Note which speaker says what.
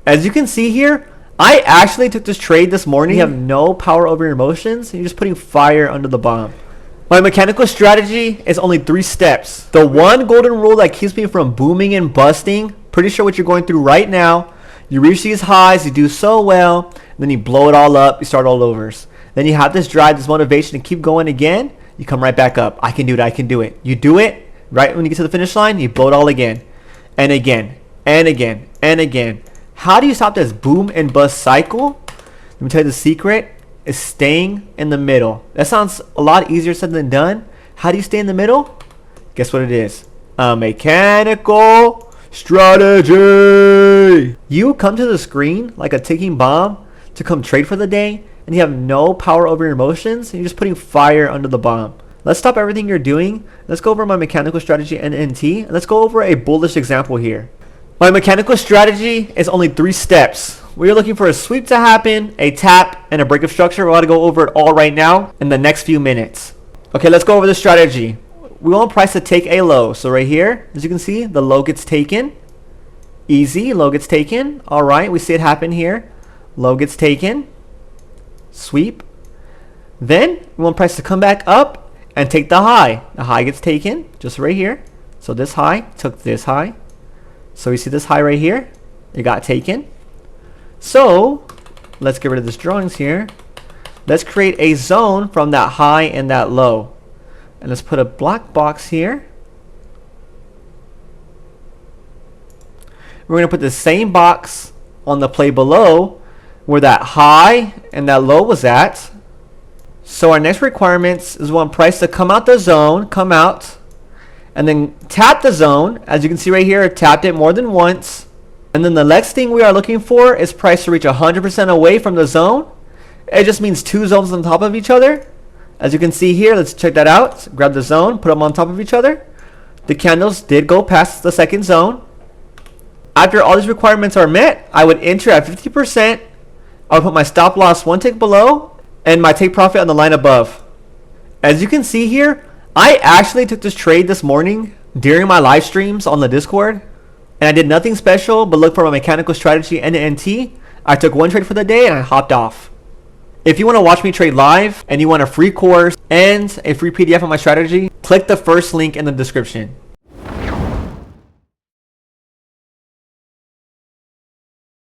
Speaker 1: As you can see here, I actually took this trade this morning. You have no power over your emotions. You're just putting fire under the bomb. My mechanical strategy is only 3 steps. The one golden rule that keeps me from booming and busting, pretty sure what you're going through right now. You reach these highs, you do so well, then you blow it all up, you start all overs. Then you have this drive, this motivation to keep going again, you come right back up. I can do it, I can do it. You do it, right when you get to the finish line, you blow it all again. And again, and again, and again. How do you stop this boom and bust cycle? Let me tell you the secret is staying in the middle. That sounds a lot easier said than done. How do you stay in the middle? Guess what it is? A mechanical strategy. You come to the screen like a ticking bomb to come trade for the day, and you have no power over your emotions, and you're just putting fire under the bomb. Let's stop everything you're doing. Let's go over my mechanical strategy and NT, and let's go over a bullish example here. My mechanical strategy is only 3 steps. We are looking for a sweep to happen, a tap, and a break of structure. We're going to go over it all right now in the next few minutes. Okay, let's go over the strategy. We want price to take a low. So right here, as you can see, the low gets taken. Easy, low gets taken. All right, we see it happen here. Low gets taken. Sweep. Then we want price to come back up and take the high. The high gets taken just right here. So this high took this high. So we see this high right here. It got taken. So let's get rid of this drawings here. Let's create a zone from that high and that low. And let's put a black box here. We're going to put the same box on the play below where that high and that low was at. So our next requirements is we want price to come out the zone, come out, and then tap the zone. As you can see right here, it tapped it more than once. And then the next thing we are looking for is price to reach 100% away from the zone. It just means 2 zones on top of each other. As you can see here, let's check that out. Grab the zone, put them on top of each other. The candles did go past the second zone. After all these requirements are met, I would enter at 50%. I would put my stop loss 1 tick below and my take profit on the line above. As you can see here, I actually took this trade this morning during my live streams on the Discord. And I did nothing special but look for my mechanical strategy and NT. I took 1 trade for the day and I hopped off. If you want to watch me trade live and you want a free course and a free PDF on my strategy, click the first link in the description.